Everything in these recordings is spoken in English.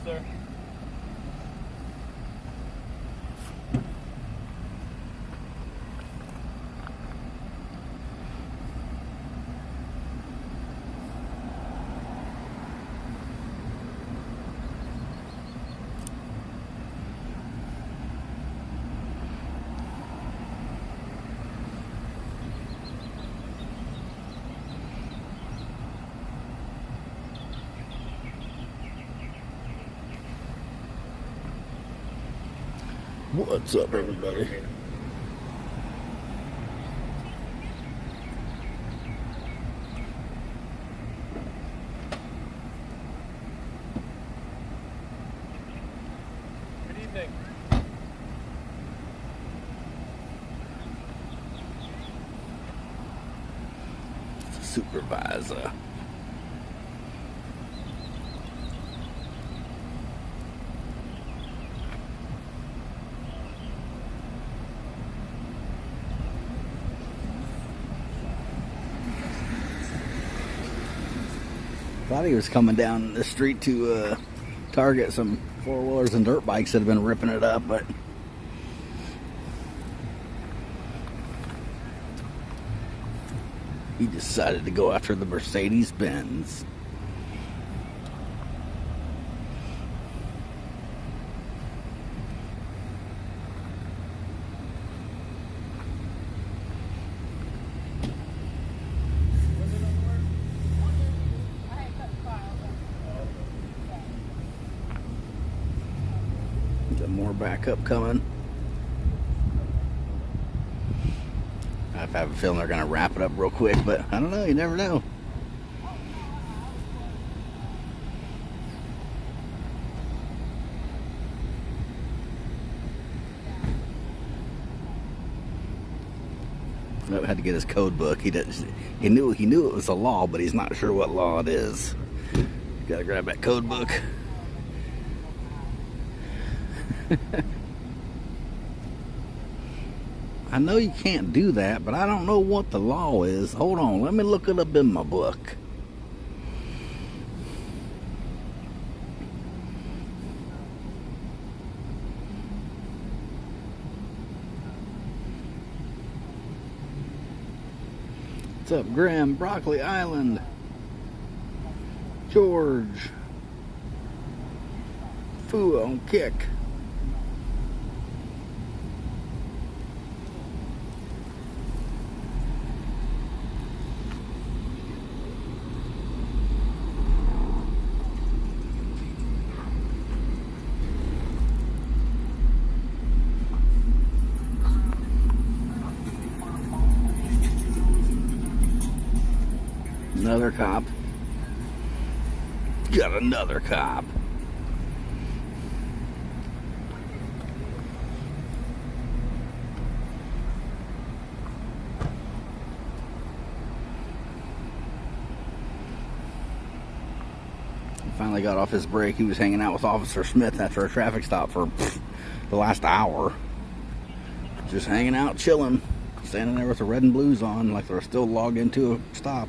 sir. What's up, everybody? Good evening. Supervisor. Thought he was coming down the street to target some four-wheelers and dirt bikes that have been ripping it up, but he decided to go after the Mercedes-Benz. Got more backup coming. I have a feeling they're going to wrap it up real quick, but I don't know. You never know. I had to get his code book. He knew it was a law, but he's not sure what law it is. Got to grab that code book. I know you can't do that, but I don't know what the law is. Hold on, let me look it up in my book. What's up, Graham? Broccoli Island. George. Foo on kick. Another cop. Got another cop. He finally got off his break. He was hanging out with Officer Smith after a traffic stop for the last hour. Just hanging out, chilling. Standing there with the red and blues on like they're still logged into a stop.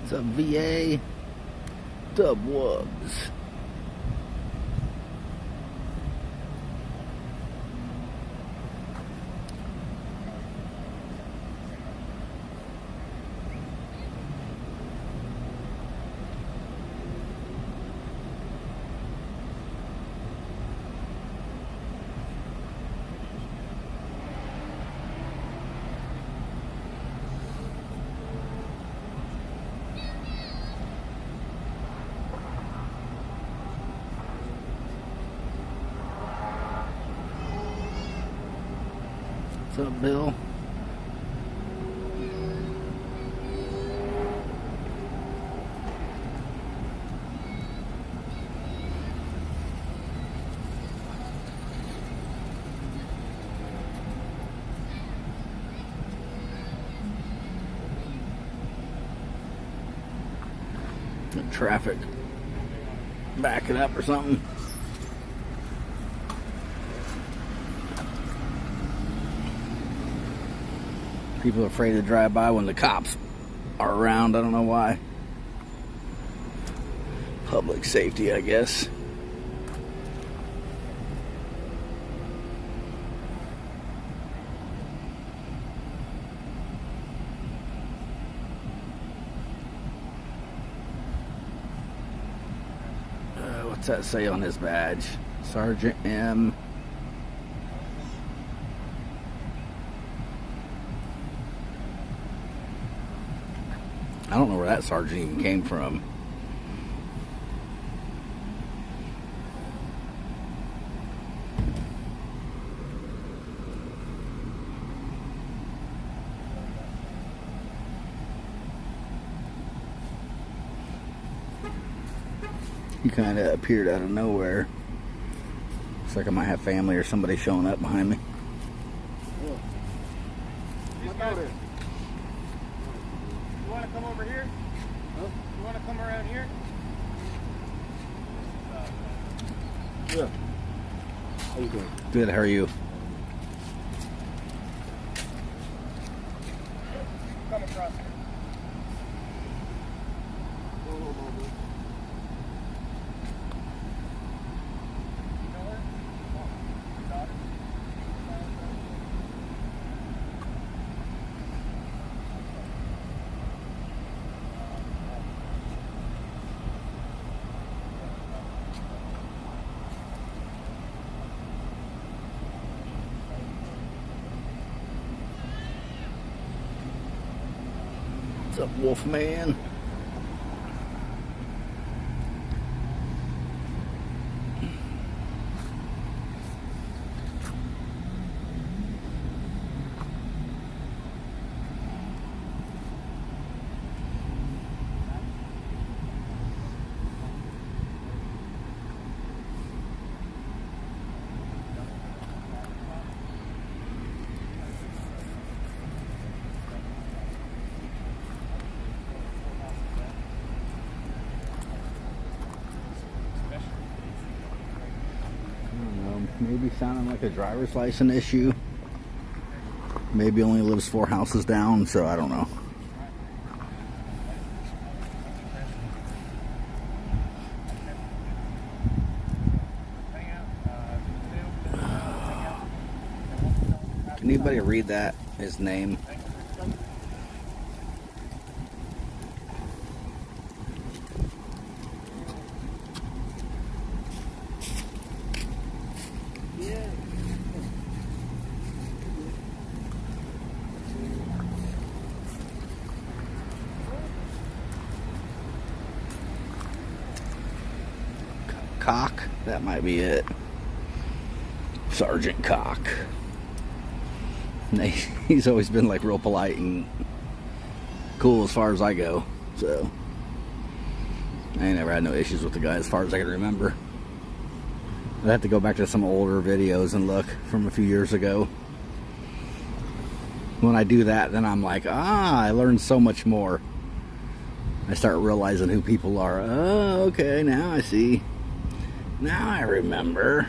What's up, VA? Dub Wubs. What's up, Bill? The traffic backing up or something. People are afraid to drive by when the cops are around. I don't know why. Public safety, I guess. What's that say on his badge? Sergeant M. I don't know where that sergeant even came from. He kind of appeared out of nowhere. Looks like I might have family or somebody showing up behind me. You want to come over here? Huh? You want to come around here? Yeah. How you doing? Good, how are you? Come across here. What's up, Wolfman? Maybe sounding like a driver's license issue. Maybe only lives 4 houses down, so I don't know. Can anybody read that? His name? Cock? That might be it. Sergeant Cock. He's always been like real polite and cool as far as I go. So I ain't never had no issues with the guy as far as I can remember. I'd have to go back to some older videos and look from a few years ago. When I do that, then I'm like, I learned so much more. I start realizing who people are. Oh, okay, now I see. Now I remember.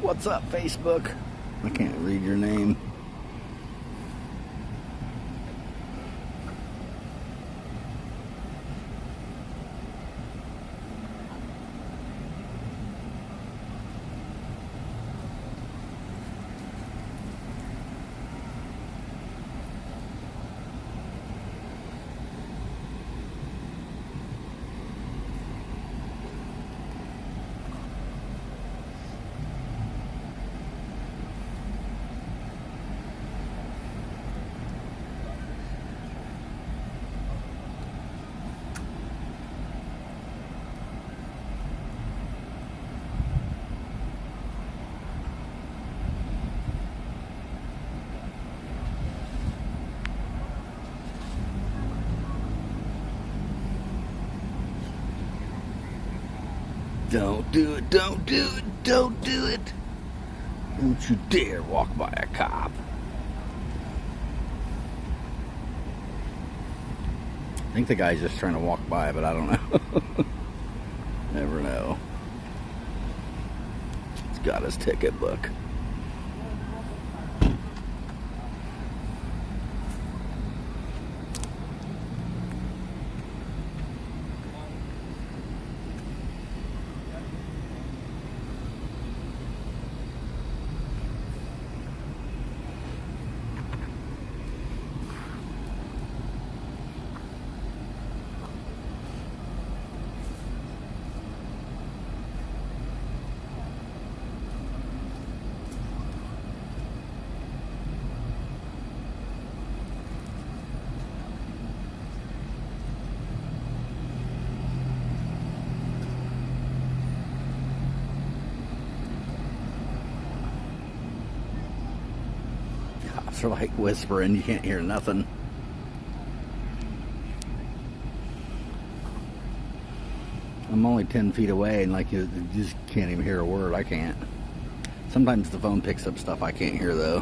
What's up, Facebook? I can't read your name. Don't do it, don't do it, don't do it. Don't you dare walk by a cop. I think the guy's just trying to walk by, but I don't know. Never know. He's got his ticket book. Cops are like whispering, you can't hear nothing. I'm only 10 feet away and like you just can't even hear a word. I can't. Sometimes the phone picks up stuff I can't hear though.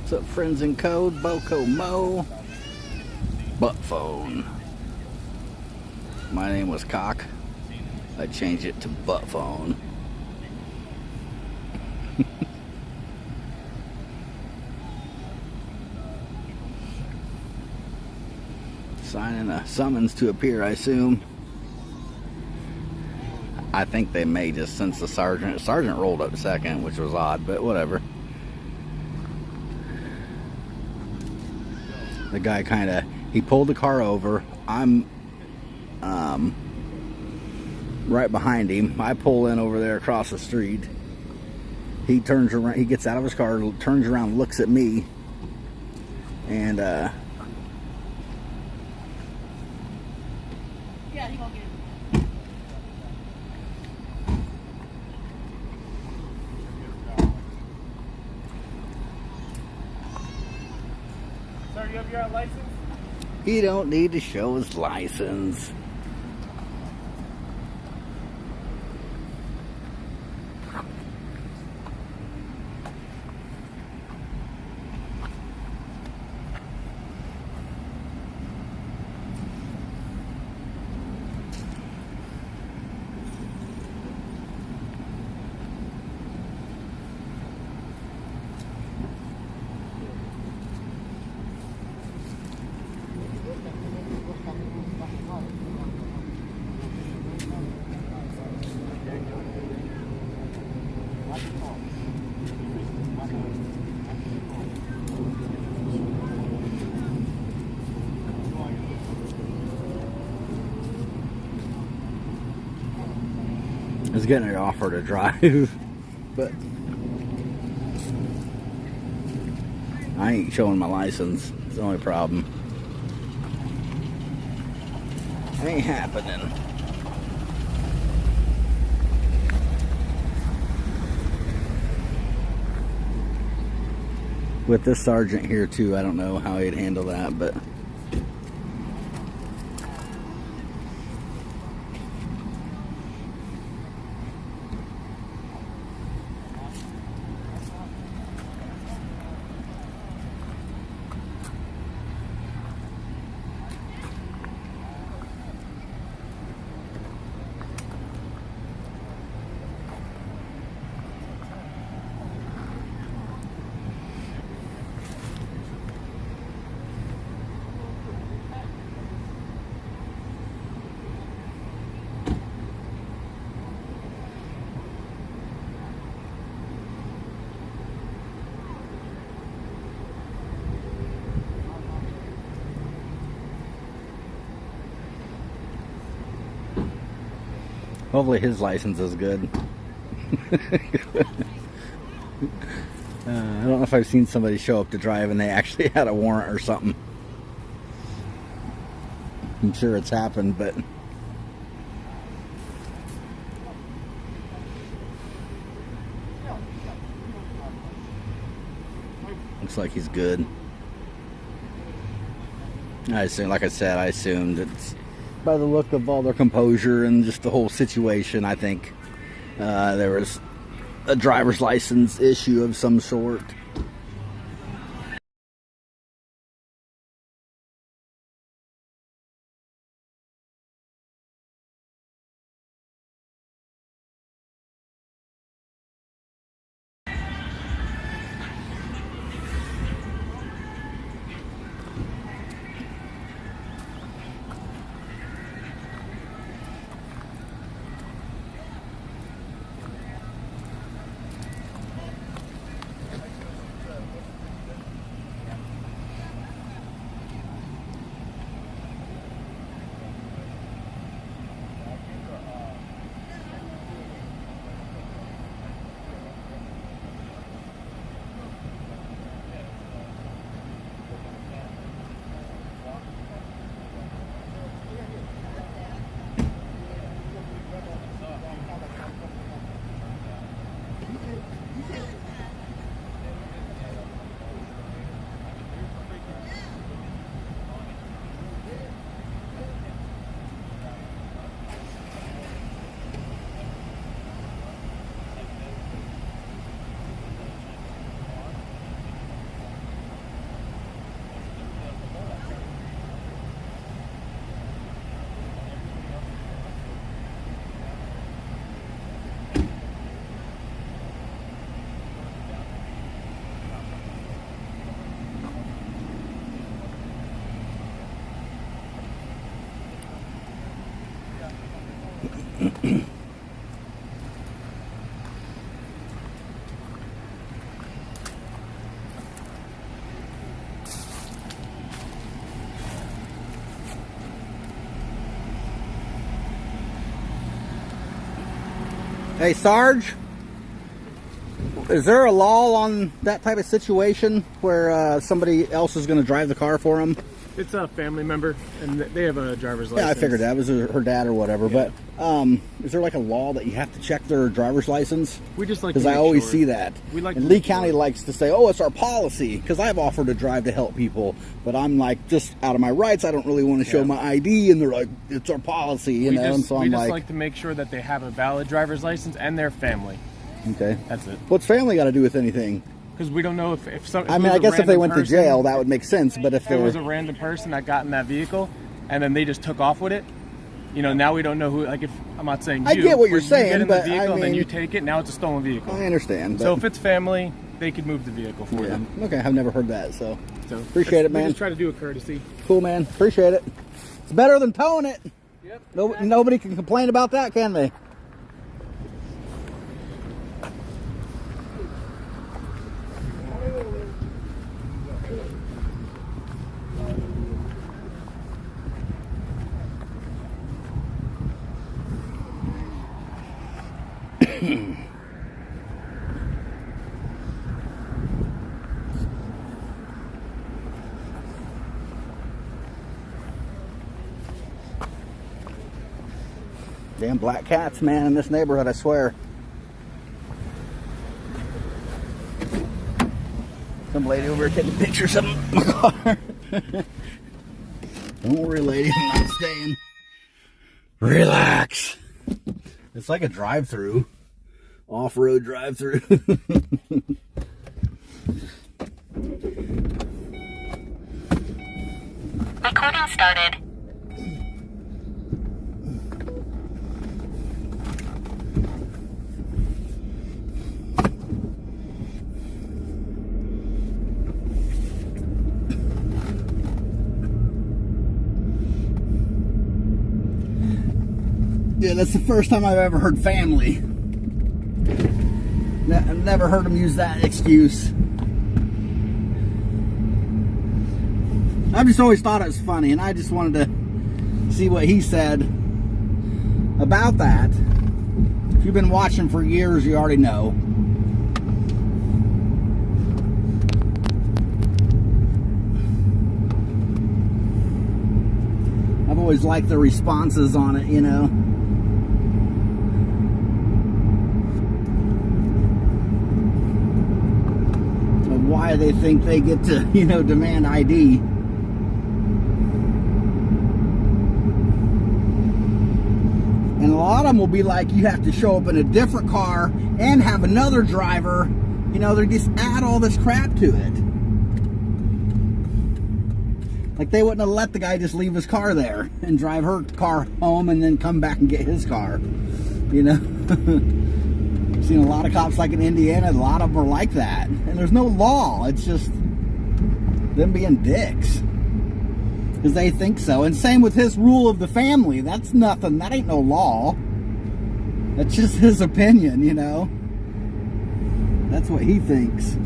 What's up, friends in code? Boko Mo. Butt phone. My name was Cock. I changed it to butt phone. Signing a summons to appear, I assume. I think they may just, since the sergeant rolled up second, which was odd, but whatever. The guy kind of, he pulled the car over. I'm right behind him. I pull in over there across the street. He turns around, he gets out of his car, turns around, looks at me, and Yeah, he gonna get it. Sir, you have your license? he don't need to show his license. I was getting an offer to drive, but I ain't showing my license. It's the only problem. Ain't happening. With this sergeant here too, I don't know how he'd handle that, but hopefully his license is good. I don't know if I've seen somebody show up to drive and they actually had a warrant or something. I'm sure it's happened, but looks like he's good. I assume, like I said, I assumed it's by the look of all their composure and just the whole situation. I think there was a driver's license issue of some sort. Hey, Sarge, is there a law on that type of situation where somebody else is going to drive the car for them? It's a family member, and they have a driver's license. Yeah, I figured that was her dad or whatever. Yeah. But is there like a law that you have to check their driver's license? We just like because I always see that. We like and Lee County likes to say, "Oh, it's our policy." Because I've offered to drive to help people, but I'm like, just out of my rights, I don't really want to show my ID, and they're like, "It's our policy," you know. And so we just like to make sure that they have a valid driver's license and their family. Okay, that's it. What's family got to do with anything? Because we don't know if some. I mean, I guess if they went to jail, that would make sense. But if it was a random person that got in that vehicle and then they just took off with it, you know, now we don't know who. Like, if I'm not saying you, I get what you're saying, you get in but the vehicle I mean, and then you take it. Now it's a stolen vehicle. I understand. But so if it's family, they could move the vehicle for them. Okay, I've never heard that, so appreciate it, man. We just try to do a courtesy. Cool, man. Appreciate it. It's better than towing it. Yep. Nobody can complain about that, can they? Damn black cats, man, in this neighborhood, I swear. Some lady over here taking pictures of my car. Don't worry, lady, I'm not staying. Relax. It's like a drive-through. Off-road drive-through. Recording started. Yeah, that's the first time I've ever heard family. I've never heard them use that excuse. I've just always thought it was funny, and I just wanted to see what he said about that. If you've been watching for years, you already know. I've always liked the responses on it, you know. Why why they think they get to, you know, demand ID. And a lot of them will be like, you have to show up in a different car and have another driver. You know, they just add all this crap to it. Like they wouldn't have let the guy just leave his car there and drive her car home and then come back and get his car. You know? I've seen a lot of cops like in Indiana, a lot of them are like that. And there's no law. It's just them being dicks. Because they think so. And same with his rule of the family. That's nothing. That ain't no law. That's just his opinion, you know. That's what he thinks.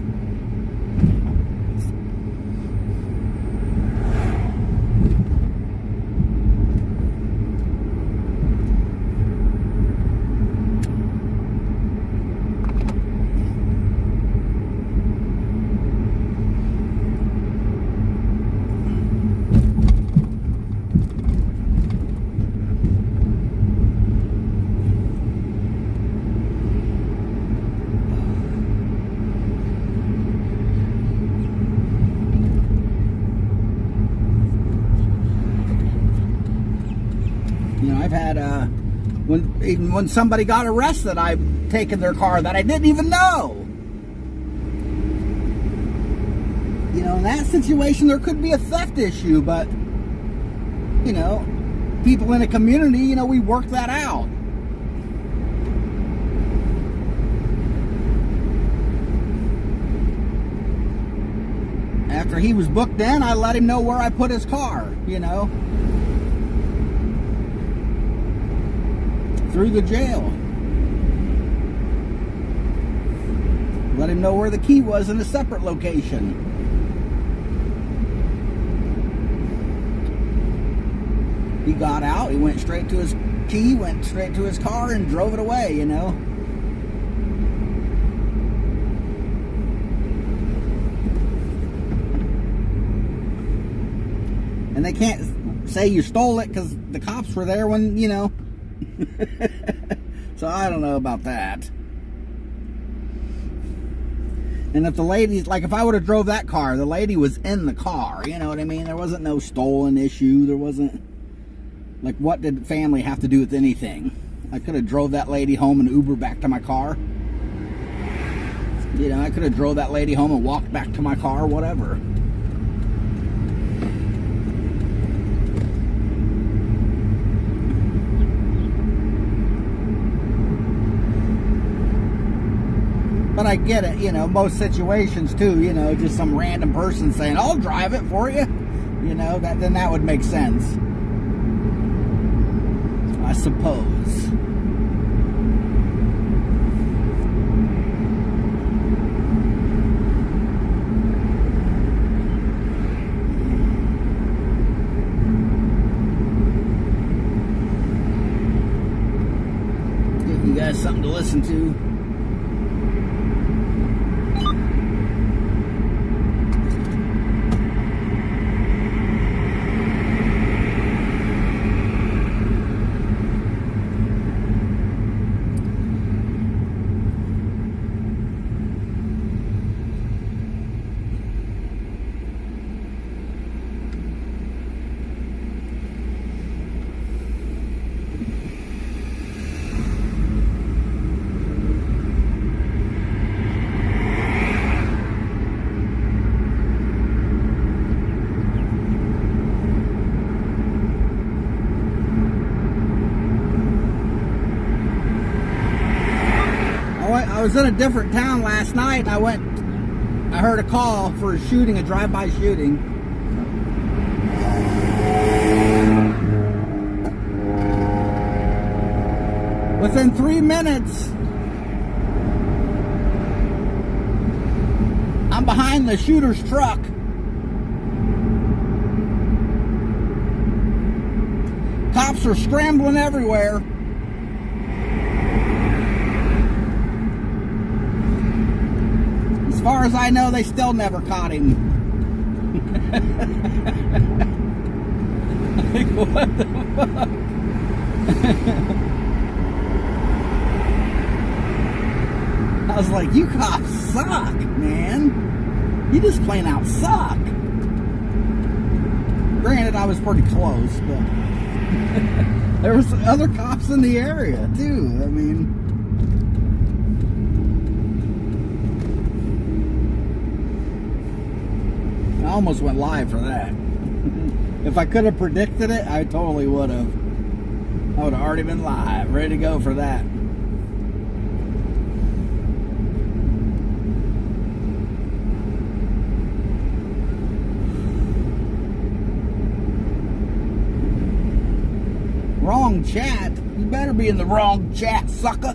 You know, I've had, even when somebody got arrested, I've taken their car that I didn't even know. You know, in that situation, there could be a theft issue, but, you know, people in a community, you know, we work that out. After he was booked in, I let him know where I put his car, you know. Through the jail. Let him know where the key was in a separate location. He got out, he went straight to his key, went straight to his car and drove it away, you know. And they can't say you stole it because the cops were there when, you know. So I don't know about that. And if the lady, like if I would have drove that car, the lady was in the car, you know what I mean? There wasn't no stolen issue. There wasn't, like, what did family have to do with anything? I could have drove that lady home and Uber back to my car. You know, I could have drove that lady home and walked back to my car, whatever. But I get it, you know, most situations too, you know, just some random person saying, I'll drive it for you. You know, then that would make sense. I suppose. Give you guys something to listen to. I was in a different town last night. I heard a call for a shooting, a drive-by shooting. Within 3 minutes, I'm behind the shooter's truck. Cops are scrambling everywhere. As far as I know, they still never caught him. Like, what the fuck? I was like, you cops suck, man. You just plain out suck. Granted, I was pretty close, but there was other cops in the area too. I mean, I almost went live for that. If I could have predicted it, I totally would have. I would have already been live, ready to go for that. Wrong chat? You better be in the wrong chat, sucker.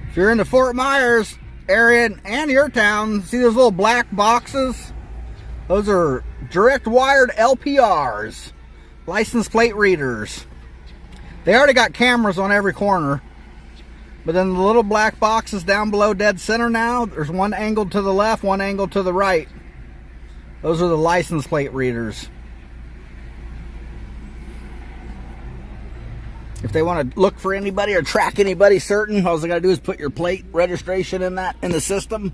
If you're in the Fort Myers area and your town, see those little black boxes? Those are direct wired LPRs, license plate readers. They already got cameras on every corner, but then the little black boxes down below dead center now, there's one angled to the left, one angled to the right. Those are the license plate readers. If they want to look for anybody or track anybody certain, all they got to do is put your plate registration in the system.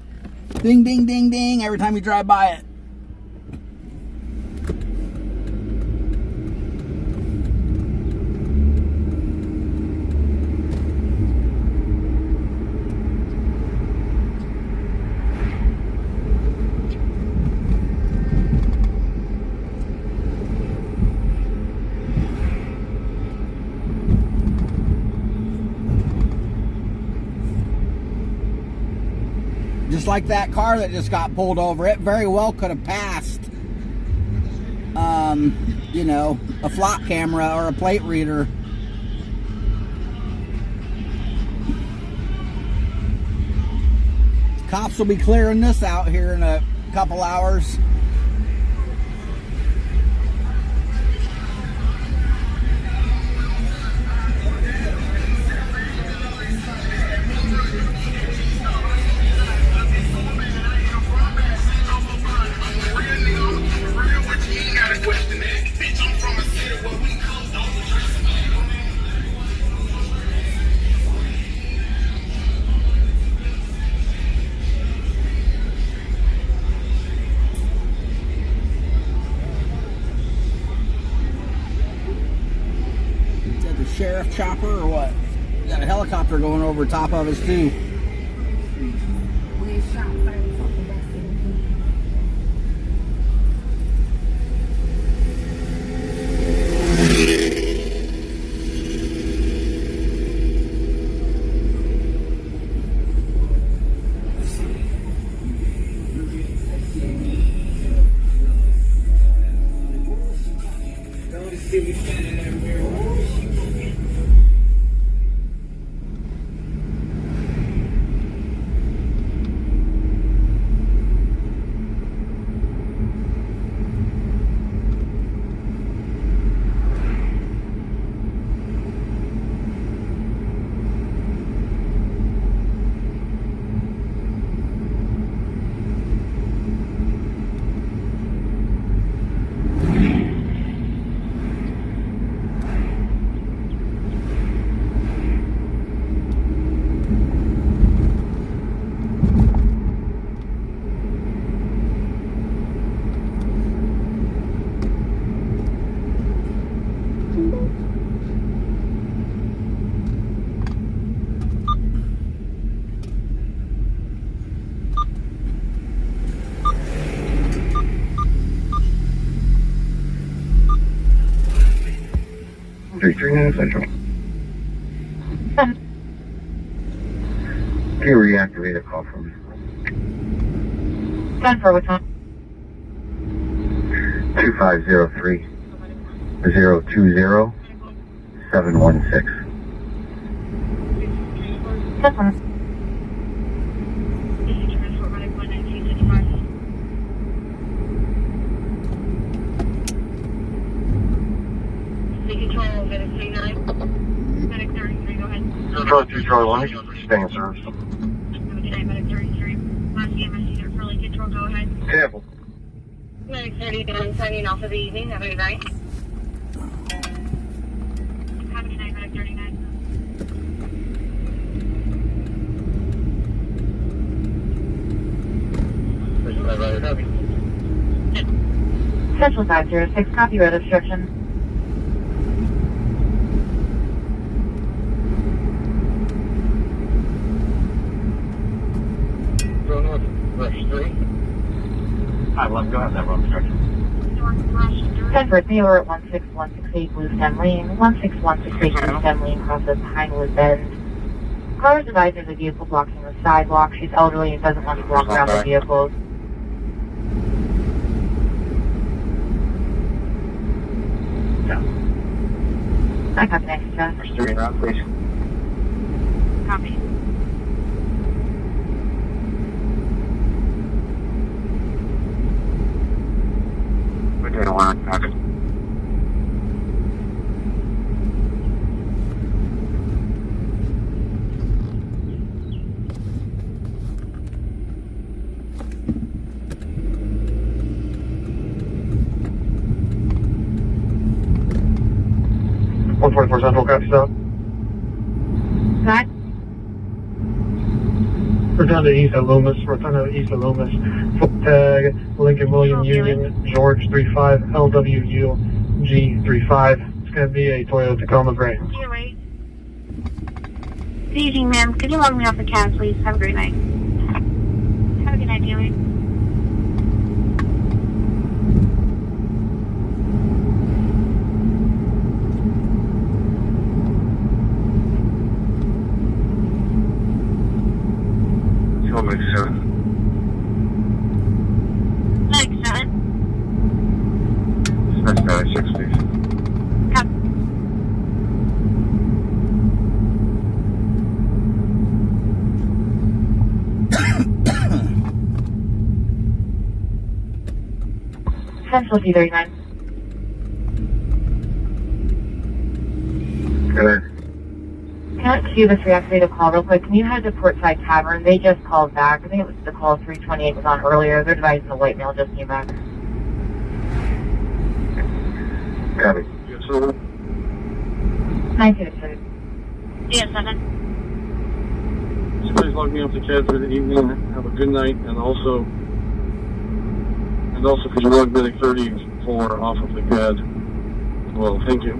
Ding, ding, ding, ding, every time you drive by it. Just like that car that just got pulled over, it very well could have passed, you know, a flop camera or a plate reader. Cops will be clearing this out here in a couple hours. Sheriff chopper or what? Got a helicopter going over top of us too. Central. Can you reactivate a call from me? 10-4, what's on? 2503 020 716. 10-4. Control 2 Charlie 1, staying in service. Careful. Medic 39 signing off for the evening. Have a good night. Have a good night, Medic 39. Central 506, copy road obstruction. Go north, rush 3. 511, go ahead, that road obstruction. 10-4, Taylor at 16168 Blue Stem Lane. 16168 Blue Stem Lane crosses Pinewood Bend. Car's advisor the vehicle blocking the sidewalk. She's elderly and doesn't want to walk around the vehicles. I copy next, Jeff. Rush 3 en route, please. Copy. We're doing a line, copy. Central, copy stop. Scott? We're down to east of Loomis. Foot tag, Lincoln William Union, George 35, LWU G35. It's going to be a Toyota Tacoma Gray. Here, wait. Good evening, ma'am. Could you log me off the cab, please? Have a great night. Have a good night, dearie. Make 7. Medic 7. That's 96, please. Copy. Central T39. Good. Can I queue this reactivated call real quick? Can you head to Portside Tavern? They just called back. I think it was the call 328 was on earlier. Their device in the white mail just came back. Copy. 926. DS 7. So please log me off the cab for the evening. Have a good night, and also could you log Medic 34 off of the pad? Well, thank you.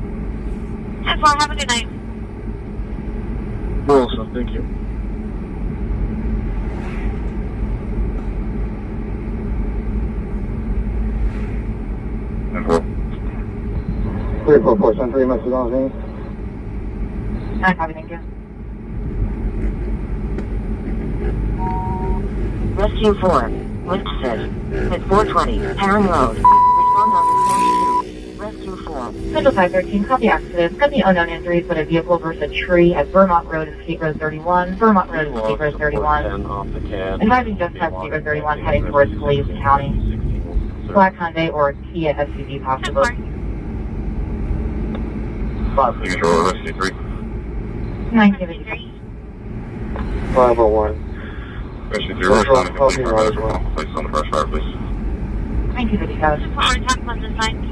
10-4, have a good night. You also, thank you. Central. 344 Central, message on his I copy, thank you. Rescue 4, Winston, at 420, Herring Road. Respond on the 42. Rescue 4. Central 513, copy accident. It's going to be unknown injuries, but a vehicle versus a tree at Vermont Road and State Road 31. Vermont Road and State Road 31. Advising just past State Road 31, heading towards Cleves County. Black Hyundai or Kia SUV possible. 5 Control, Rescue 3. 973. 501. Rescue 3, we're trying to complete our measure. Place on the brush fire, please. 1957. Our attack was assigned.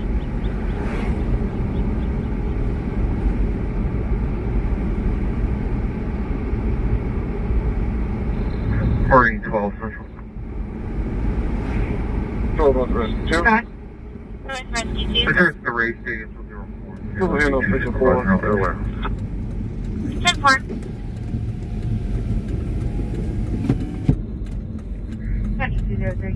Party 12 Central. 12 on Rescue 2. Scott? Rescue 2. This is the race stadium for 04. Go ahead, official 4. They're aware. 10-4. Central 203.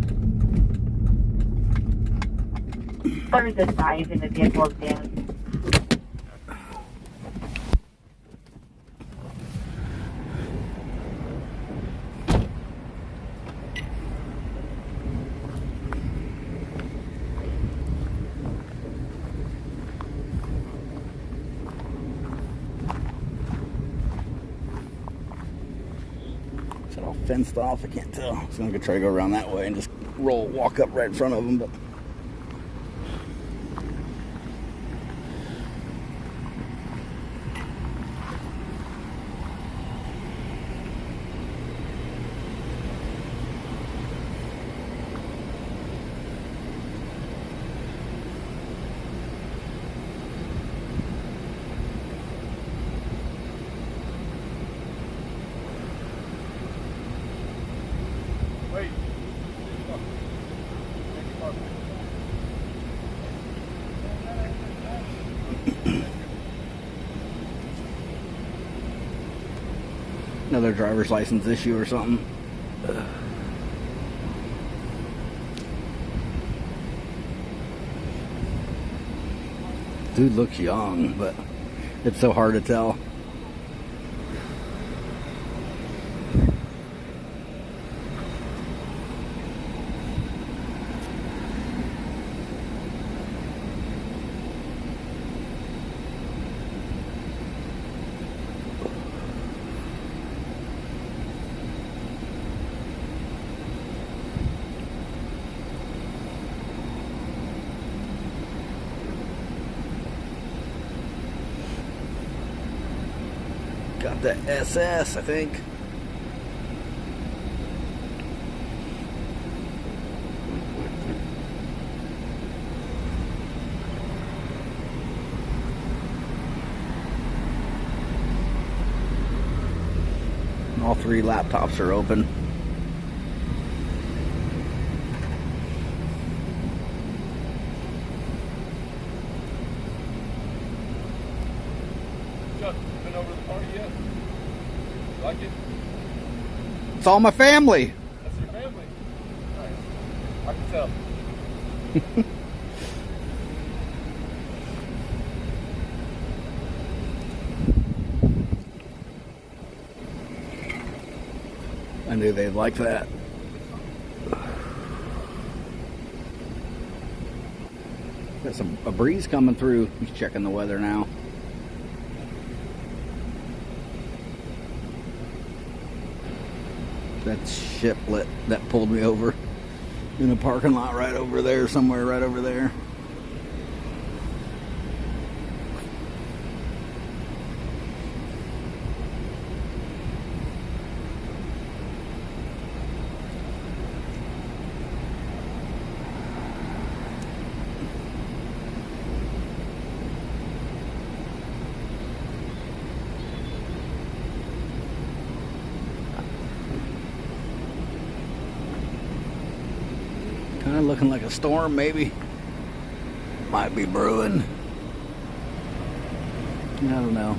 Service advising the vehicle is damaged. it all fenced off? I can't tell. So I'm gonna try to go around that way and just walk up right in front of them, but. Another driver's license issue or something. Dude looks young, but it's so hard to tell. Got the SS, I think. All three laptops are open. Been over the party yet? Like it? It's all my family. That's your family? Nice. I can tell. I knew they'd like that. Got a breeze coming through. He's checking the weather now. That shiplet that pulled me over in a parking lot right over there, somewhere right over there. Kind of looking like a storm, maybe. Might be brewing. I don't know.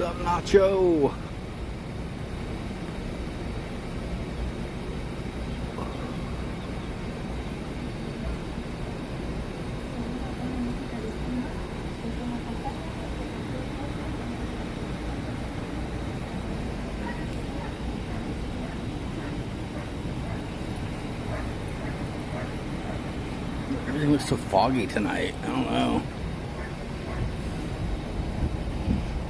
What's up, Nacho? Everything looks so foggy tonight. I don't know.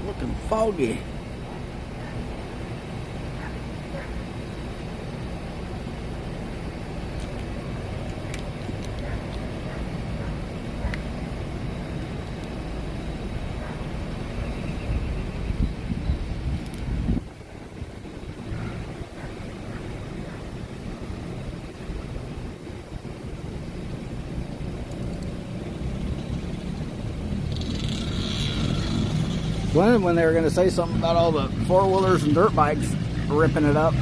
Looking foggy. When they were going to say something about all the four-wheelers and dirt bikes ripping it up.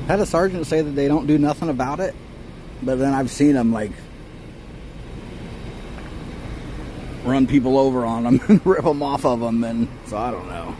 Had a sergeant say that they don't do nothing about it, but then I've seen them like run people over on them and rip them off of them, and so I don't know.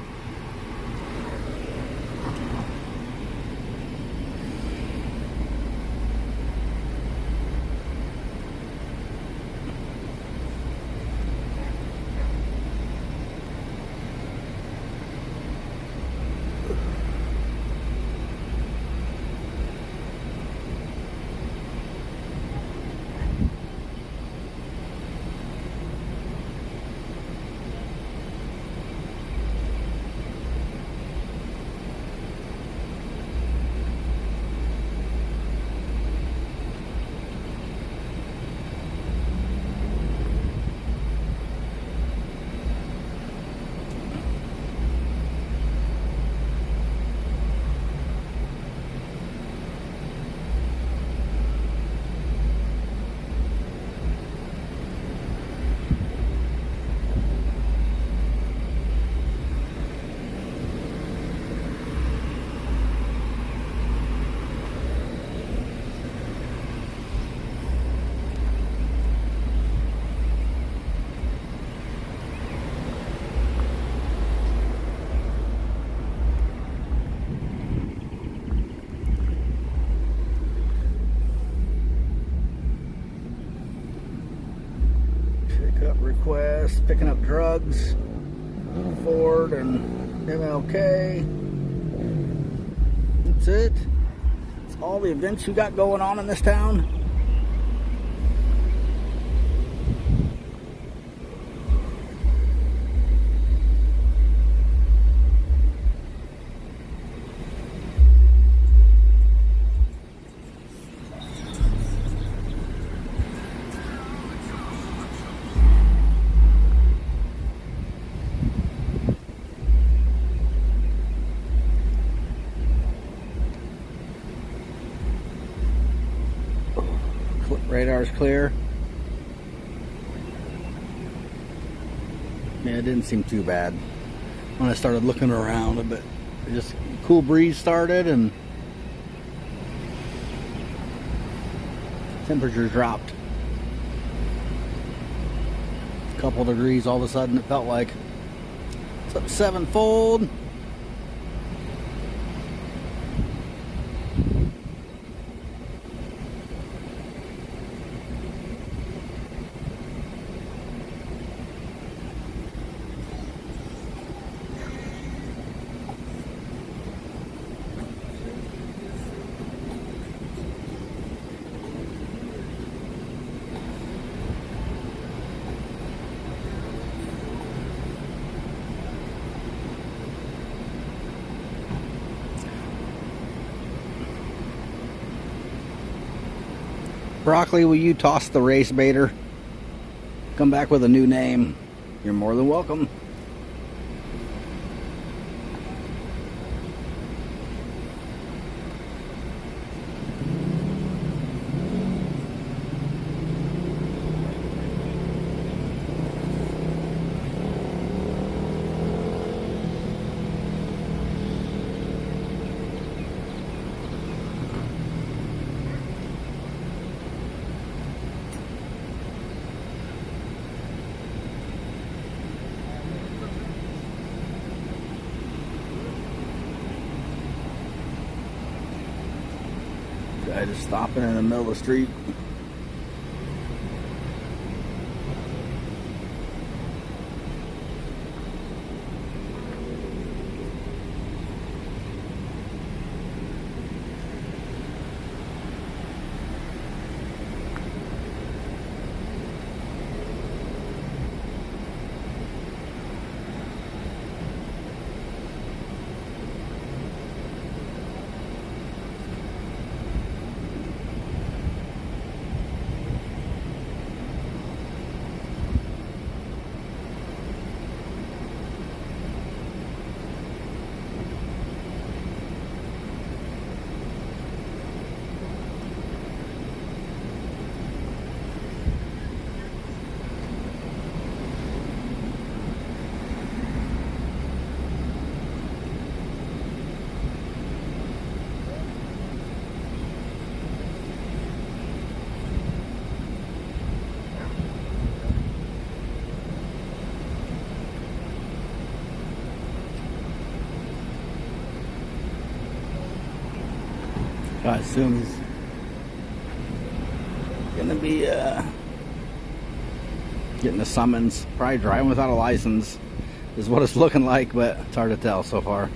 Request, picking up drugs, Ford and MLK. That's it. That's all the events you got going on in this town. Radar's clear. Yeah, it didn't seem too bad when I started looking around a bit. Just cool breeze started and temperatures dropped a couple degrees all of a sudden. It felt like it's up sevenfold. Broccoli, will you toss the race baiter? Come back with a new name. You're more than welcome. Guy just stopping in the middle of the street. I assume he's gonna be getting a summons. Probably driving without a license is what it's looking like, but it's hard to tell so far.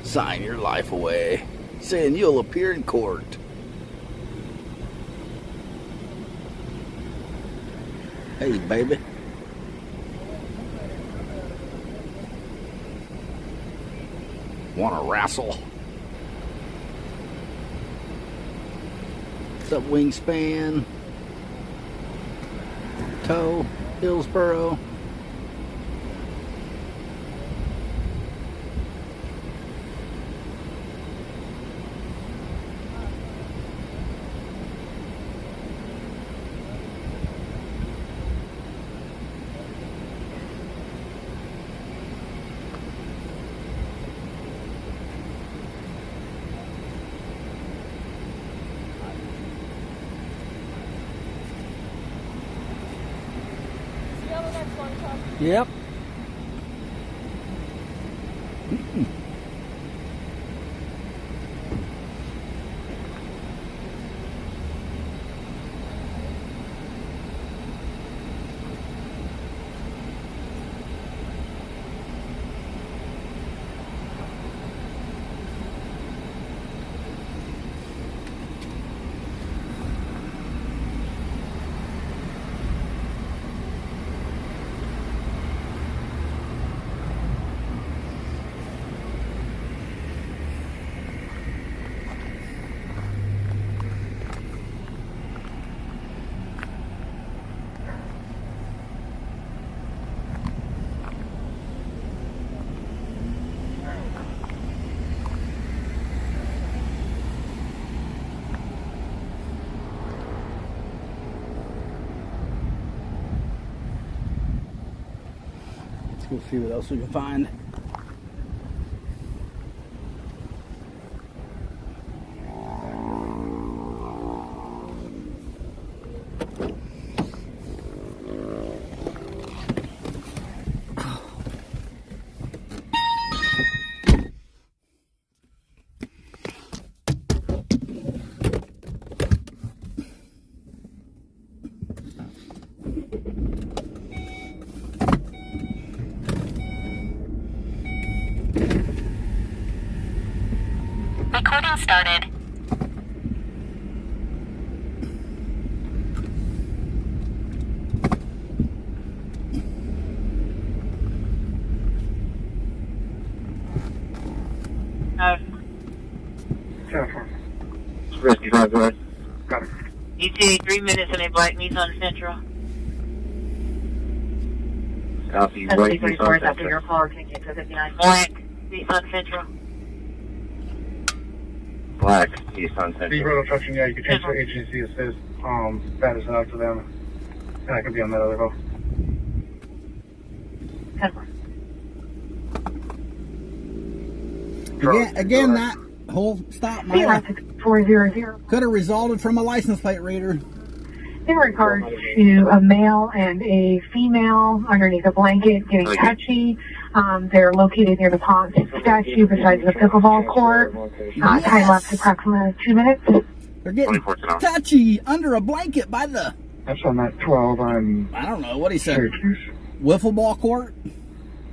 Sign your life away, saying you'll appear in court. Hey, baby. Want to wrestle? What's up, Wingspan? Toe, Hillsboro. Yep. We'll see what else we can find. Recording started. Rescue 5, go ahead. Got it. ETA 3 minutes in a black Nissan Sentra. Copy, white Nissan after Sentra. your call, can you to 59? Black Nissan Sentra. Black Nissan The Sentra. road obstruction, yeah, you can transfer agency assist, status out to them, and I could be on that other call. 10-4. Again, that whole stop could have resulted from a license plate reader. In regards to a male and a female underneath a blanket getting touchy, they're located near the Ponce statue besides the pickleball court. Time left approximately 2 minutes. They're getting touchy under a blanket by the... That's on that 12 on... I don't know what he said. Syracuse. Wiffle ball court?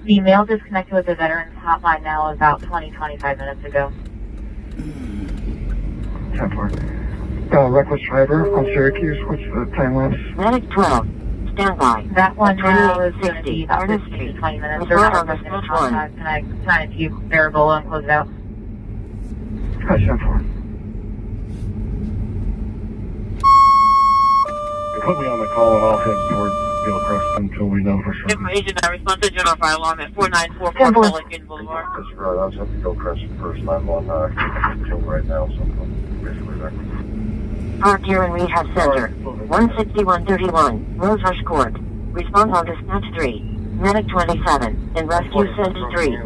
The male disconnected with the veterans hotline now about 20-25 minutes ago. 10-4. Reckless driver on Syracuse, what's the time lapse? Medic 12. Stand by. That one now is going to 2860 be about Artist 15 to Street. 20 minutes. Report They're on not the going to Smith one. contact. Can I sign a few Barabola and close it out? Hi, 10-4. Put me on the call and I'll head towards Gilchrist until we know for sure. Information I respond to general fire alarm at 4944 Pelican Boulevard. That's right, I was at the Gilchrist first. I'm on kill right now, so I'm basically there. Park here in Rehab Center. 16131. Rosehurst Court. Response on dispatch 3. Medic 27. And rescue 73.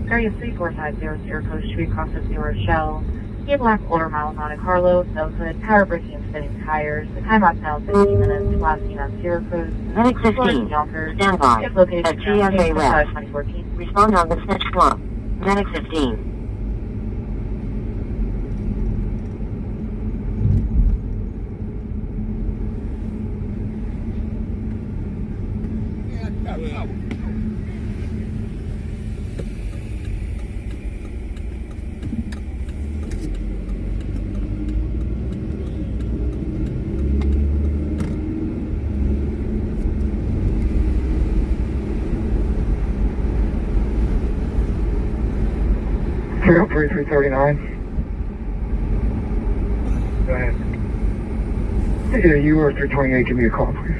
33450 Coast Street, across the New Rochelle. He black older model Monte Carlo, no hood, power braking and spinning tires. The timeout now 15 minutes. Last seen on Syracuse. Medic 15, stand by It's located at in GFA West. 2014. Respond on the snitch swap. Medic 15. Zero 3339. Go ahead. Yeah, you are 328. Give me a call, please.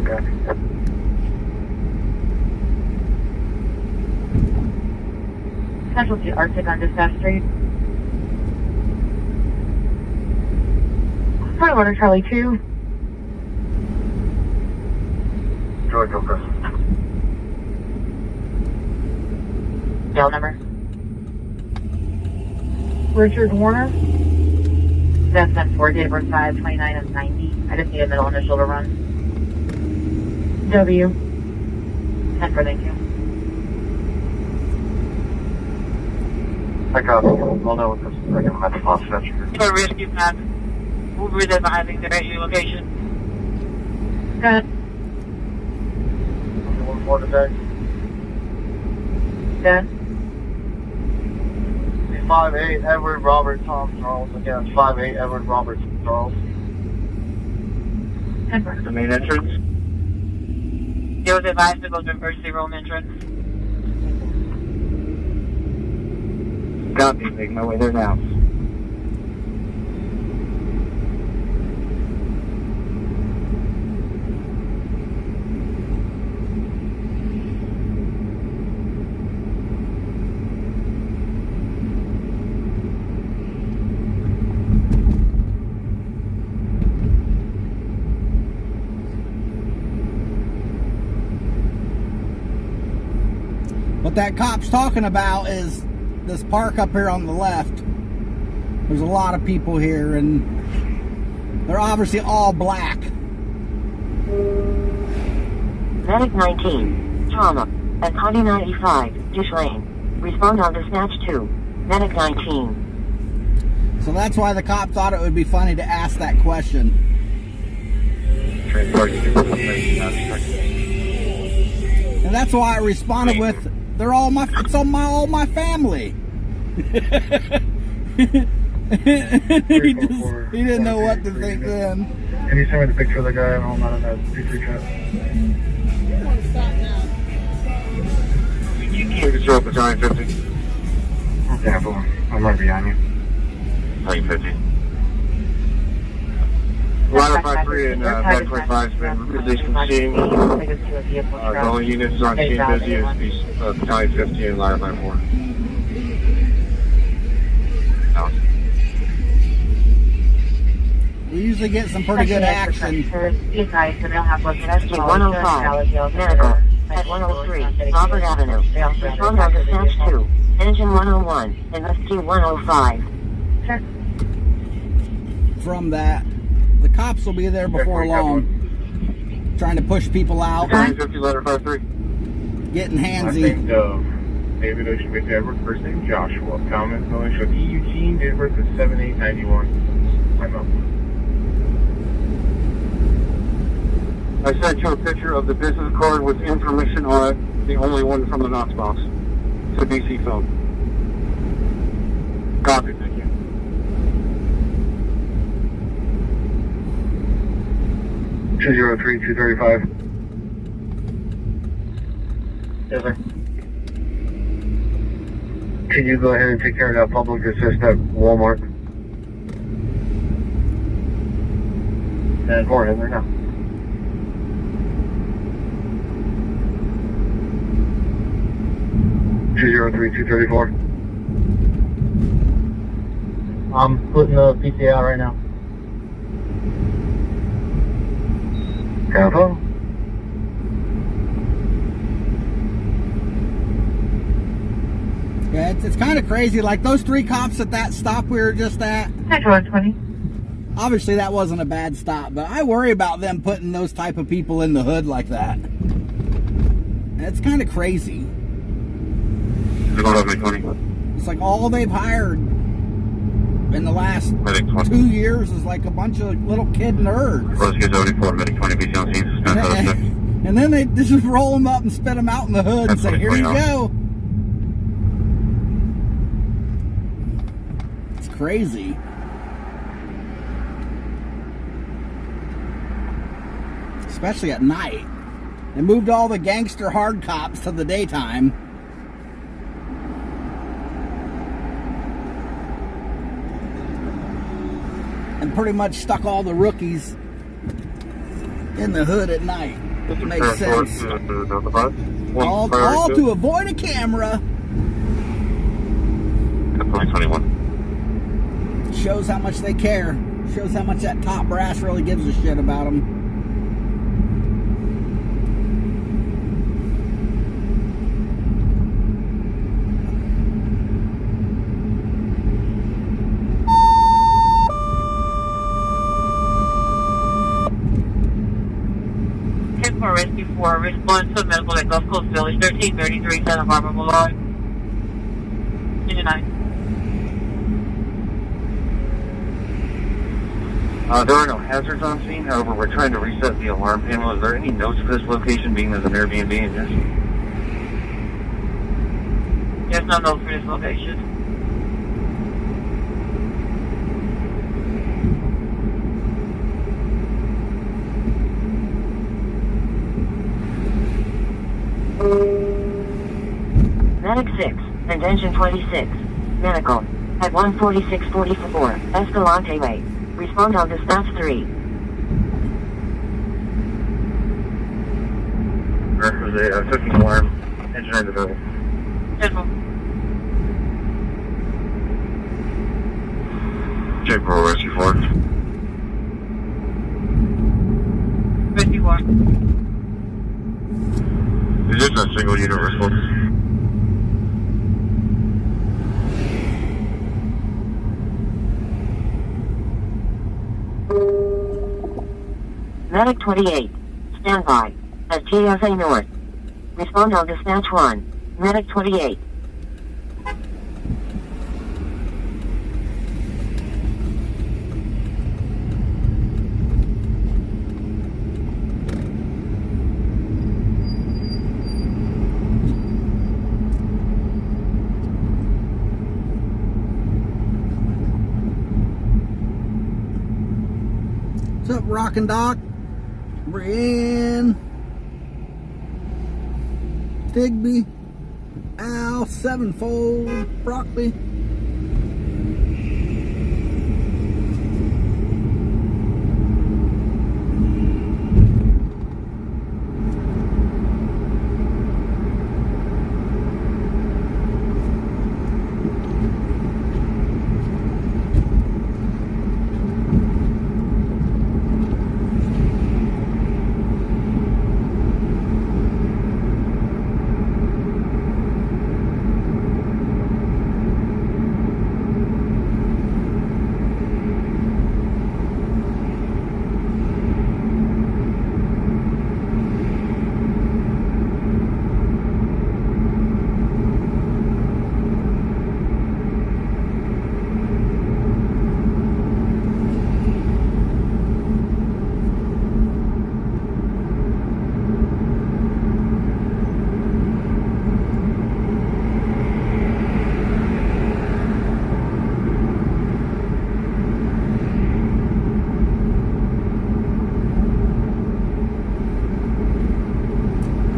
Okay. Casualty Arctic on Dispatch Street. Point of order, Charlie 2. George Oprah. Jail number. Richard Warner. That's 10-4, date of birth 5/29 of 90. I just need a middle initial to run. W. 10-4, thank you. I got it. I'll know what this is. I can match lost stretcher. For rescue path. We'll be advising the rescue location. Good. One more today. Good. 5'8", Edward Robert Tom Charles. Again, 5'8", Edward Robert Charles. 10-4. The main entrance. He was advised to go to emergency room entrance. Got me. Making my way there now. What that cop's talking about is this park up here on the left. There's a lot of people here, and they're obviously all black. Medic 19, trauma, at Connie 95, Dish Lane. Respond on the snatch 2. Medic 19. So that's why the cop thought it would be funny to ask that question. And that's why I responded with, "They're all my, it's all my family." he didn't know what to think then. Can you send me the picture of the guy at home out of that P3 chat? You can show up at 50. Yeah, boy. I'm right behind you. 50. Line 53 and Back 25 has been released from scene. The only units on scene busy is Battalion 50 and Line 54. We usually get some pretty good action. Rescue 105, medical, at 103, Robert Avenue. Respond on the snatch 2. Engine 101, and rescue 105. From that, the cops will be there before long, trying to push people out, 50 letter 53. getting Last handsy. name Dove. David Ocean Victor Edward. First name Joshua. Comments militia D. Eugene. Date of birth is 7/8/91. I'm up. I sent you a picture of the business card with information on it, the only one from the Knox box. It's a BC phone. Copy, thank you. Two 235. Yes, sir. Can you go ahead and take care of that public assist at Walmart? And more in there now. Two 234. I'm putting the PCA out right now. Careful. Go ahead. it's kind of crazy. Like those 3 cops at that stop we were just at. Metro 120. Obviously, that wasn't a bad stop, but I worry about them putting those type of people in the hood like that. It's kind of crazy. It's like all they've hired in the last 2 years is like a bunch of little kid nerds. And then they just roll them up and spit them out in the hood and say, here you go. It's crazy. Especially at night. They moved all the gangster hard cops to the daytime. And pretty much stuck all the rookies in the hood at night. Makes sense. All to avoid a camera. 21. Shows how much they care. Shows how much that top brass really gives a shit about them. For Rescue 4, response to medical at Gulf Coast Village, 1333 Santa Barbara Boulevard. 29. There are no hazards on scene, however, we're trying to reset the alarm panel. Is there any notes for this location, being as an Airbnb in this? There's no note for this location. Medic 6, and Engine 26. Medical, at 14644, Escalante Way. Respond on dispatch 3. There was a cooking alarm. Engine on the building. Check for Rescue 4. Rescue 4. Is this a single unit response? Medic 28, stand by, at GSA North. Respond on dispatch 1, Medic 28. What's up, Rockin' Doc? Brian, Digby, Al, Sevenfold, Broccoli.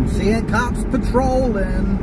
Seeing cops patrolling.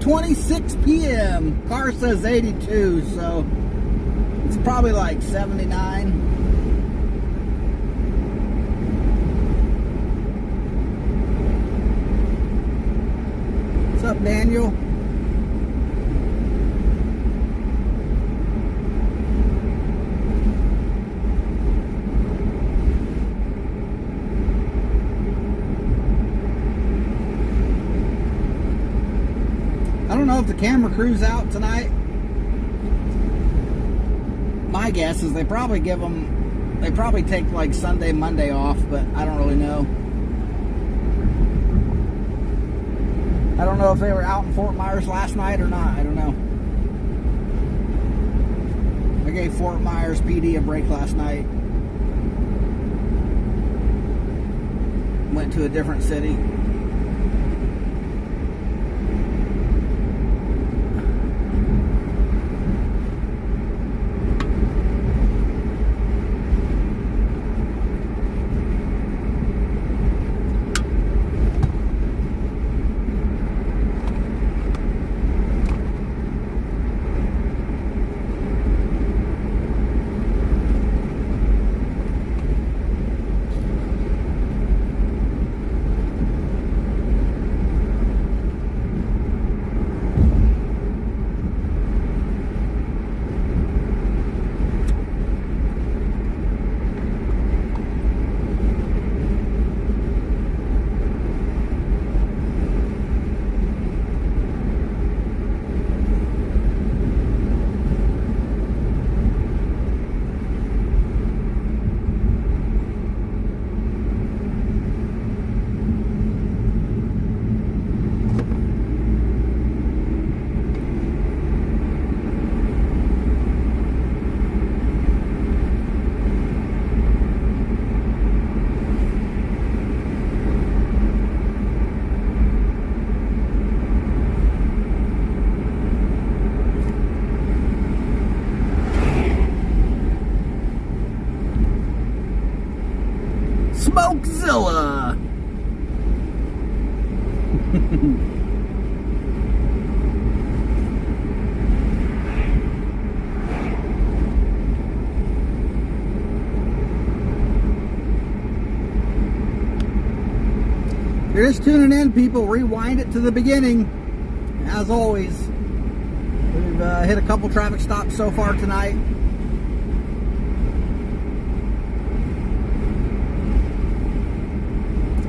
8:26 p.m. Car says 82, so it's probably like 79. What's up, Daniel? I don't know if the camera crew's out tonight. My guess is they probably take like Sunday, Monday off, but I don't really know. I don't know if they were out in Fort Myers last night or not. I don't know. I gave Fort Myers PD a break last night. Went to a different city. Smokezilla! You're just tuning in, people. Rewind it to the beginning. As always, we've hit a couple traffic stops so far tonight.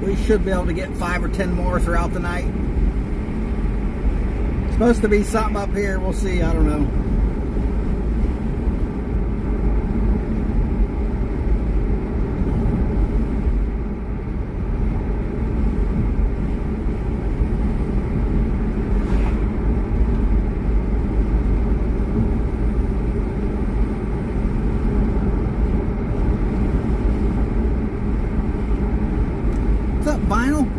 We should be able to get 5 or 10 more throughout the night. It's supposed to be something up here. We'll see. I don't know. What's up, Vinyl?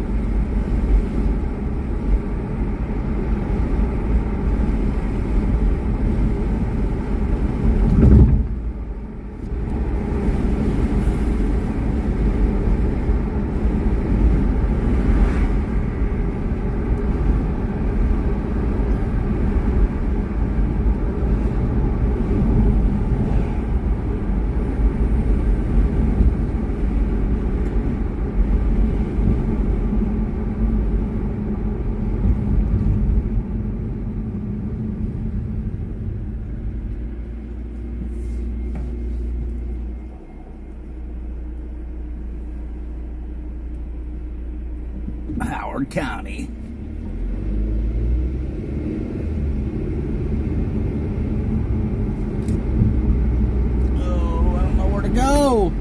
Howard County. Oh, I don't know where to go.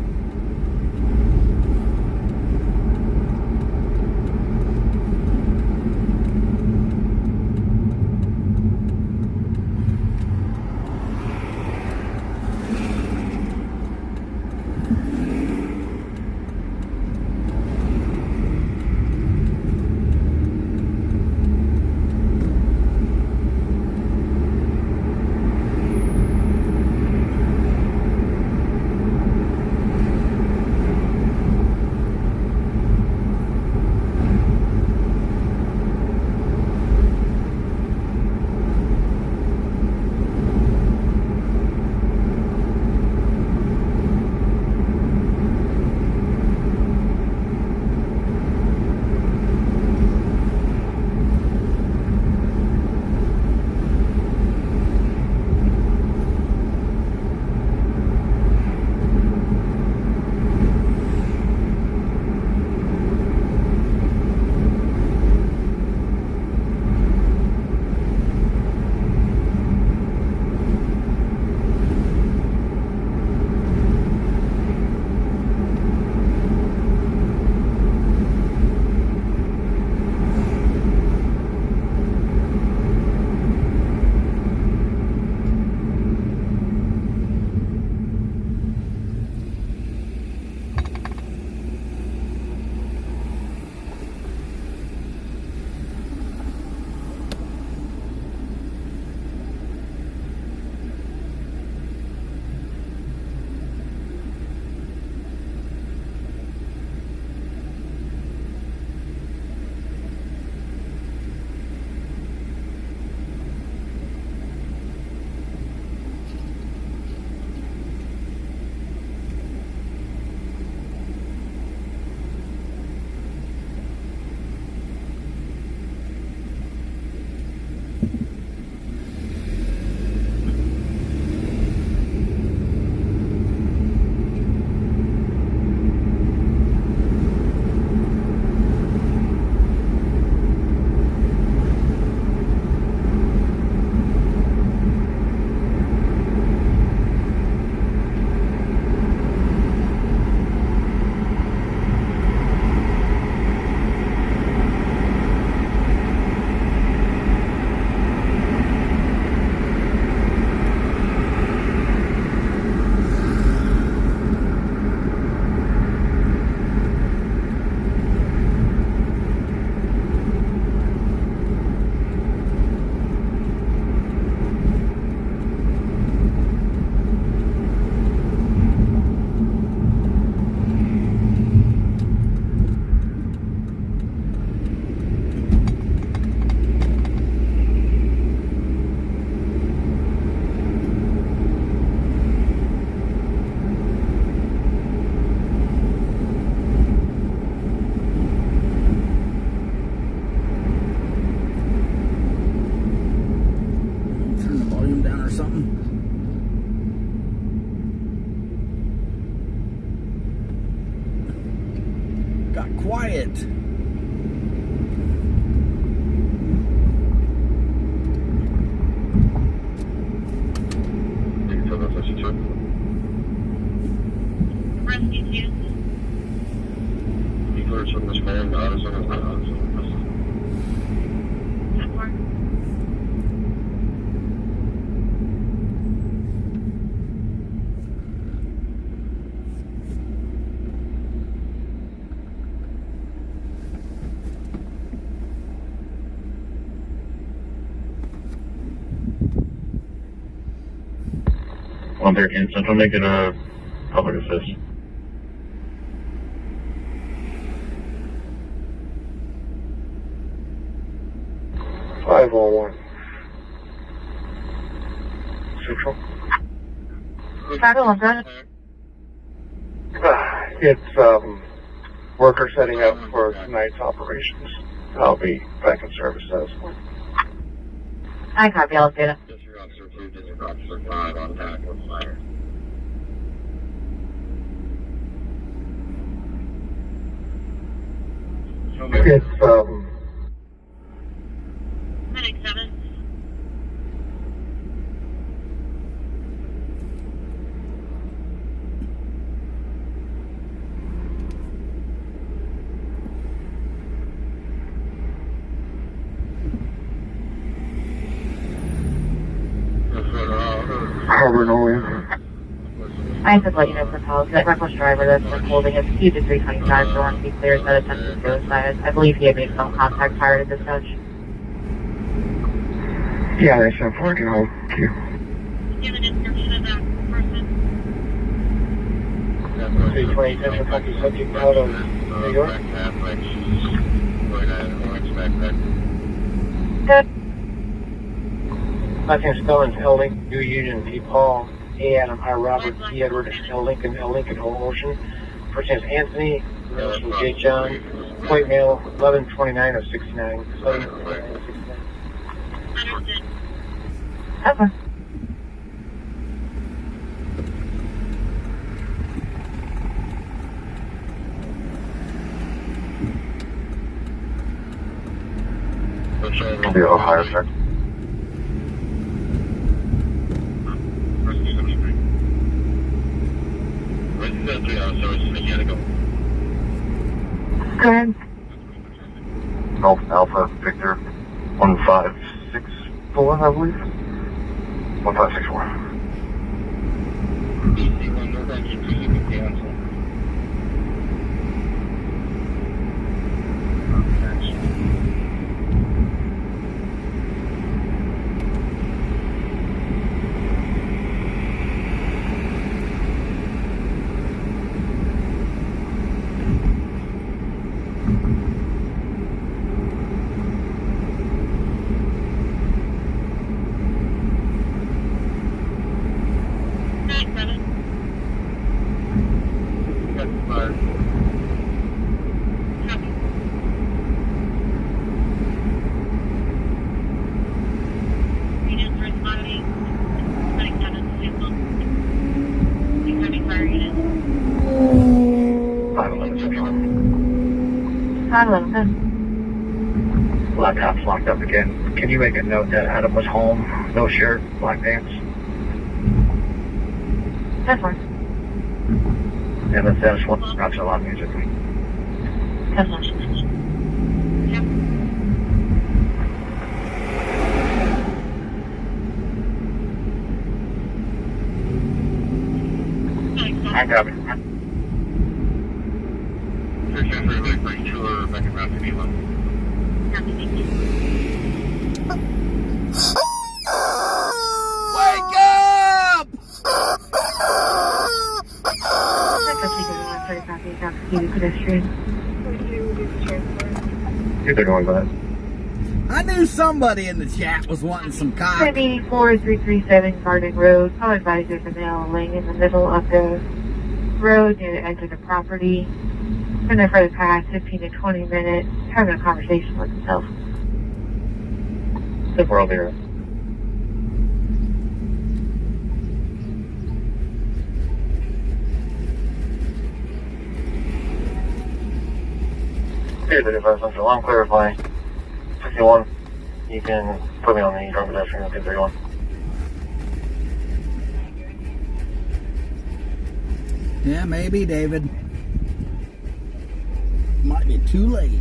got quiet. Rescue 2. On 13 Central, making a public assist. Central. 501. It's worker setting up for tonight's operations. I'll be back in service as well. I copy, I'll get it. District Officer 2, District Officer 5 on attack with fire. It's Medic 7. Harbor Nolan. I have to let you know for calls that reckless driver that's been holding is Q to 325 for one to be cleared by the attempted suicide. I believe he had made phone contact prior to dispatch. Yeah, they sent for it. Hold Q. Do you have a description of that person? 320 Central, Kentucky, subject out of New York. Good. Left-hand spelling's L. Lincoln, New Union, P. Paul, A. Adam, I. Robert, E. Edward, L. Lincoln, Whole Ocean. First name's Anthony, middle name J. John, white male, 1129 of 69. 1129 of 69. Understood. Okay. The Ohio, sir. Go ahead. Golf Alpha Victor 1564, I believe. 1564. Medic 7. Copy. Units responding. Medic 7 canceled. Incoming fire unit. 511 Central. 511. Black Ops locked up again. Can you make a note that Adam was home? No shirt, black pants. That's fine. And that's Dennis one. Roger a lot of music. That's fine. Yep. Medic 7. I got it. Copy, thank you. Wake up! Either going by. I knew somebody in the chat was wanting some cock. 784-337 Garden Road. I'll advise there's a male laying in the middle of the road near the edge of the property. Been there for the past 15 to 20 minutes, having a conversation with himself. The world here. 35 Central. I'm clarifying. 61. You can put me on the drunk pedestrian. Okay, 31. Yeah, maybe, David. Might be too late.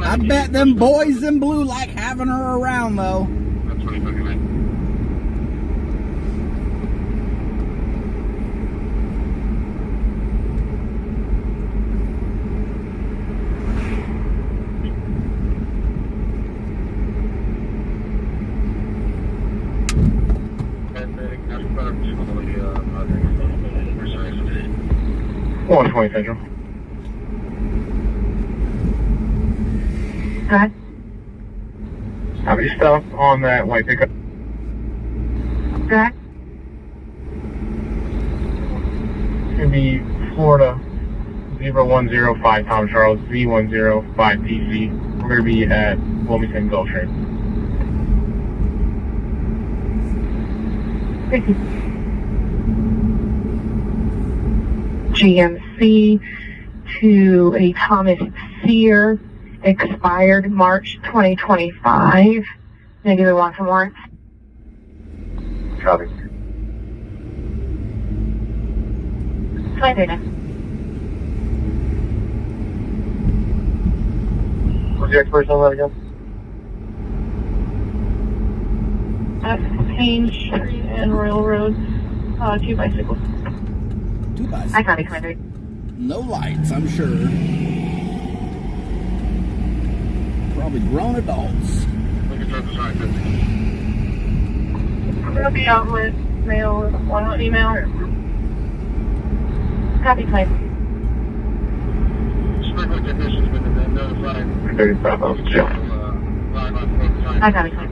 I bet them boys in blue like having her around, though. That's 2059. One 20 Central. Okay. Have you stopped on that white pickup? Okay. It's gonna be Florida 0105 Tom Charles Z105 PC. We're gonna be at Wilmington Gulf Train. Thank you. GMC to a Thomas Sear, expired March 2025. Negative one for warrants. Copy. Fine, Dana. What's the expiration on that again? At Payne Street and Royal Road, 2 bicycles. 2 bicycles. I copy, Commander. No lights, I'm sure. Probably grown adults. We'll be out with mail with one email. Copy, Clay. Sprinkler technician's been notified. 35 of jail. I copy, Clay.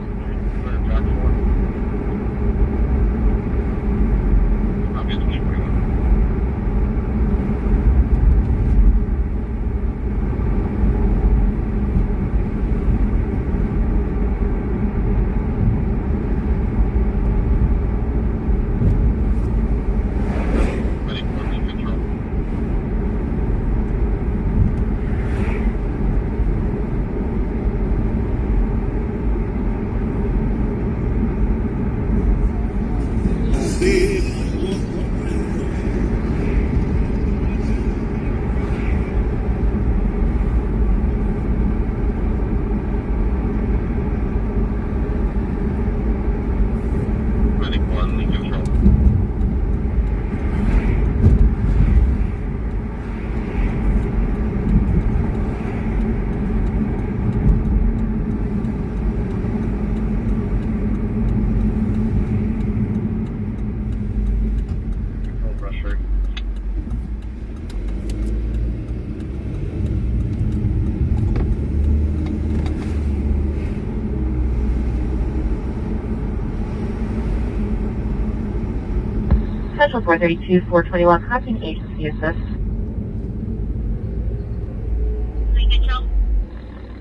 Central 432, 421, copying agency assist.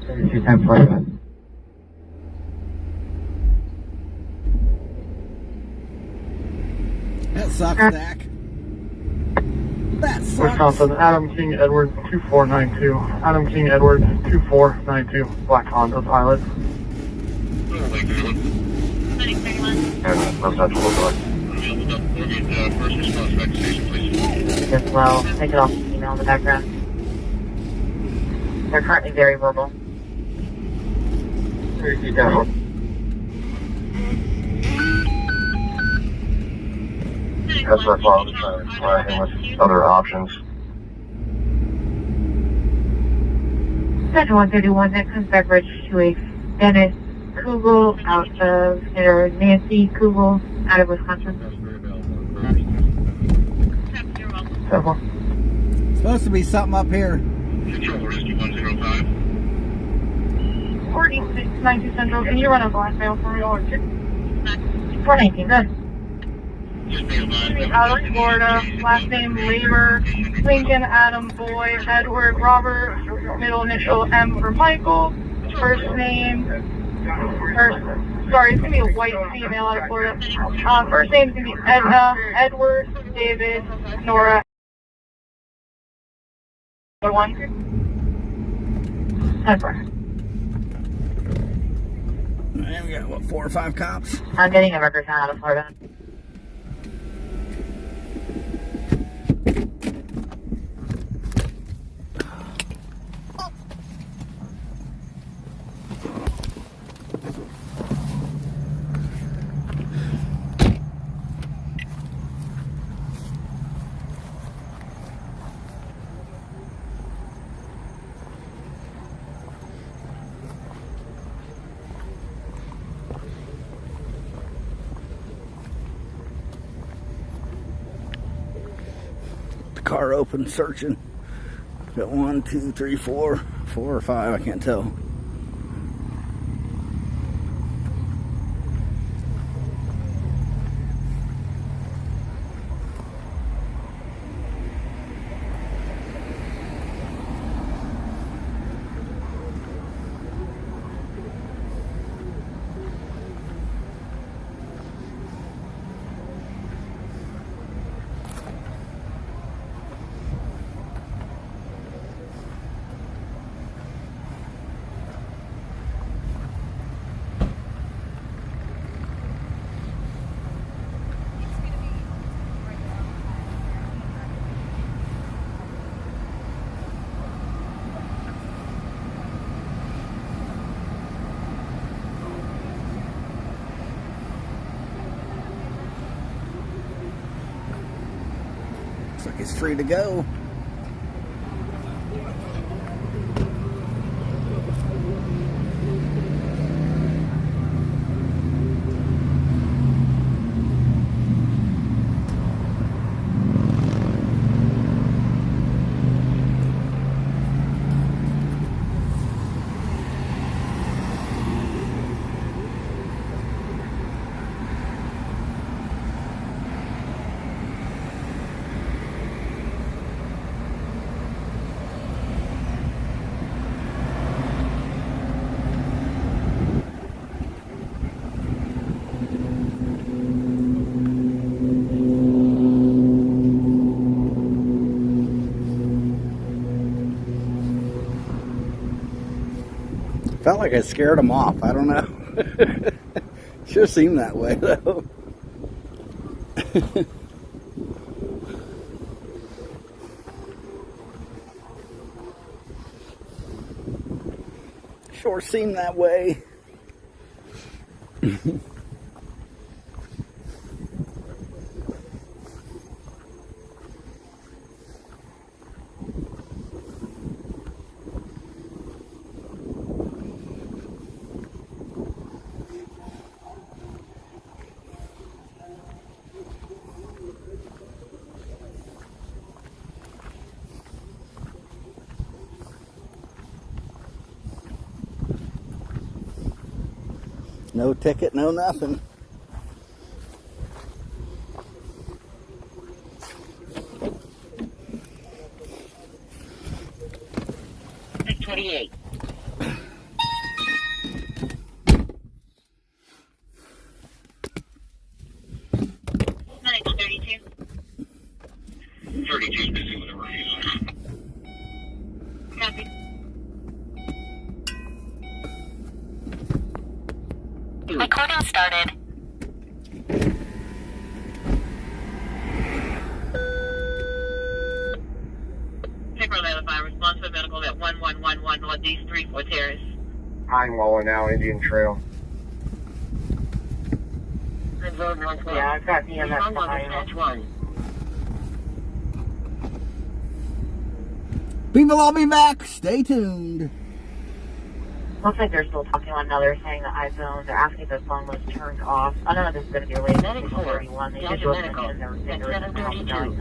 32 times 45. That sucks, Zach. That sucks. Wisconsin, Adam King Edward 2492. Adam King Edward 2492. Black Honda pilot. And residential look. As well, take it off the email in the background. They're currently very verbal. 30 down. That's our fault. Flagging with other options. Central 131, that comes back registered to a Dennis Kugel out of, or Nancy Kugel out of Wisconsin. Supposed to be something up here. Control Rescue 105. 4692 Central, can you run a blackmail for me? 419, good. Out of Florida, last name Labor, Lincoln, Adam, Boy, Edward, Robert, middle initial M for Michael, first name Sorry, it's gonna be a white female out of Florida. First name's gonna be Edna, Edward, David, Nora. One. And we got, what, 4 or 5 cops? I'm getting a record out of Florida. Car open, searching. Got 1, 2, 3, 4 or 5, I can't tell. Looks like it's free to go. Felt like I scared him off. I don't know. Sure seemed that way, though. Sure seemed that way. No ticket, no nothing. Like 28. Medic 32. 32 is busy with a refusal. Copy. Recording started. Paper 11, response to medical at 1111 Northeast 34 Terrace. I'm rolling now, Indian Trail. Road northwest. Yeah, I've got EMS Respond on behind dispatch 1. People, I'll be back. Stay tuned. Looks like they're still talking to one another, saying the iPhone. They're asking if the phone was turned off. I don't know if this is going to be related to Medic 4. 31. They did Delta do a Medical. mention. They were saying At there was a 732.